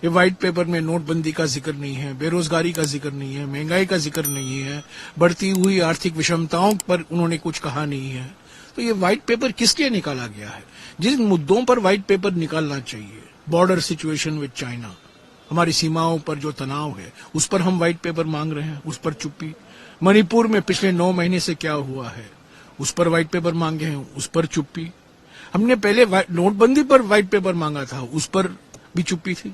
ये white paper में नोटबंदी का जिक्र नहीं है, बेरोजगारी का जिक्र नहीं है, महंगाई का जिक्र नहीं है, बढ़ती हुई आर्थिक विषमताओं पर उन्होंने कुछ कहा नहीं है। तो ये व्हाइट पेपर किस लिए निकाला गया है? जिन मुद्दों पर व्हाइट पेपर निकालना चाहिए, बॉर्डर सिचुएशन विद चाइना, हमारी सीमाओं पर जो तनाव है, उस पर हम व्हाइट पेपर मांग रहे हैं, उस पर चुप्पी। मणिपुर में पिछले 9 महीने से क्या हुआ है, उस पर व्हाइट पेपर मांगे हैं, उस पर चुप्पी। हमने पहले नोटबंदी पर व्हाइट पेपर मांगा था, उस पर भी चुप्पी थी।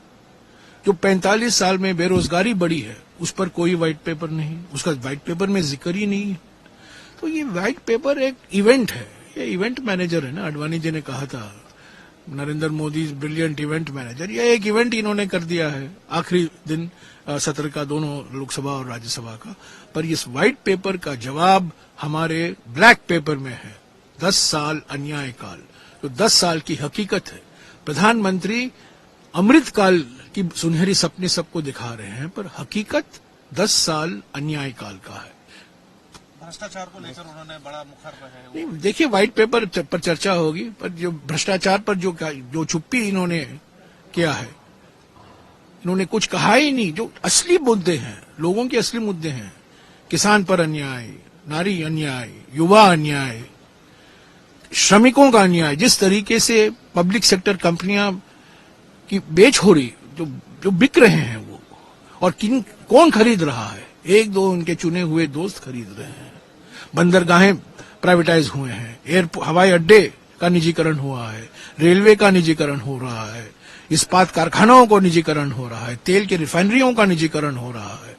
जो 45 साल में बेरोजगारी बढ़ी है, उस पर कोई व्हाइट पेपर नहीं, उसका व्हाइट पेपर में जिक्र ही नहीं है। तो ये व्हाइट पेपर एक इवेंट है, ये इवेंट मैनेजर है ना, आडवाणी जी ने कहा था Narendra Modi brilliant event manager. ये एक इवेंट इन्होंने कर दिया है आखिरी दिन सत्र का, दोनों लोकसभा और राज्यसभा का। पर इस व्हाइट पेपर का जवाब हमारे ब्लैक पेपर में है, 10 साल अन्याय काल। तो 10 साल की हकीकत है। प्रधानमंत्री अमृत काल की सुनहरी सपने सबको दिखा रहे हैं, पर हकीकत 10 साल अन्याय काल का है। भ्रष्टाचार को लेकर उन्होंने बड़ा मुखर रहे। नहीं, देखिए व्हाइट पेपर पर चर्चा होगी, पर जो भ्रष्टाचार पर जो चुप्पी इन्होंने किया है, इन्होंने कुछ कहा ही नहीं। जो असली मुद्दे हैं, लोगों के असली मुद्दे हैं, किसान पर अन्याय, नारी अन्याय, युवा अन्याय, श्रमिकों का अन्याय, जिस तरीके से पब्लिक सेक्टर कंपनियां की बेच हो रही, जो बिक रहे हैं वो, और कौन खरीद रहा है? एक दो उनके चुने हुए दोस्त खरीद रहे हैं। बंदरगाहें प्राइवेटाइज हुए हैं, हवाई अड्डे का निजीकरण हुआ है, रेलवे का निजीकरण हो रहा है, इस्पात कारखानों को निजीकरण हो रहा है, तेल के रिफाइनरियों का निजीकरण हो रहा है।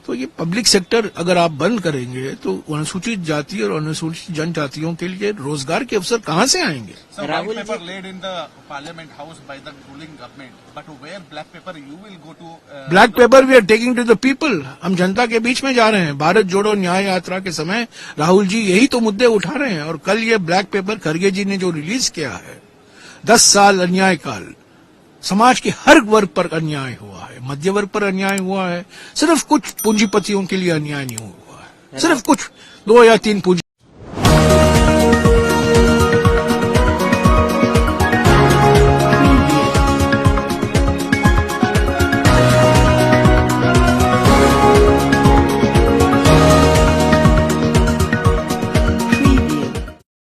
तो ये पब्लिक सेक्टर अगर आप बंद करेंगे तो अनुसूचित जाति और अनुसूचित जनजातियों के लिए रोजगार के अवसर कहां से आएंगे? White paper laid in the Parliament House by the ruling government, but where black paper you will go to? Black paper we are taking to the people. हम जनता के बीच में जा रहे हैं। भारत जोड़ो न्याय यात्रा के समय राहुल जी यही तो मुद्दे उठा रहे हैं, और कल ये ब्लैक पेपर खरगे जी ने जो रिलीज किया है, 10 साल अन्याय काल, समाज के हर वर्ग पर अन्याय हुआ है, मध्य वर्ग पर अन्याय हुआ है, सिर्फ कुछ पूंजीपतियों के लिए अन्याय नहीं हुआ है, सिर्फ कुछ 2 या 3 पूंजी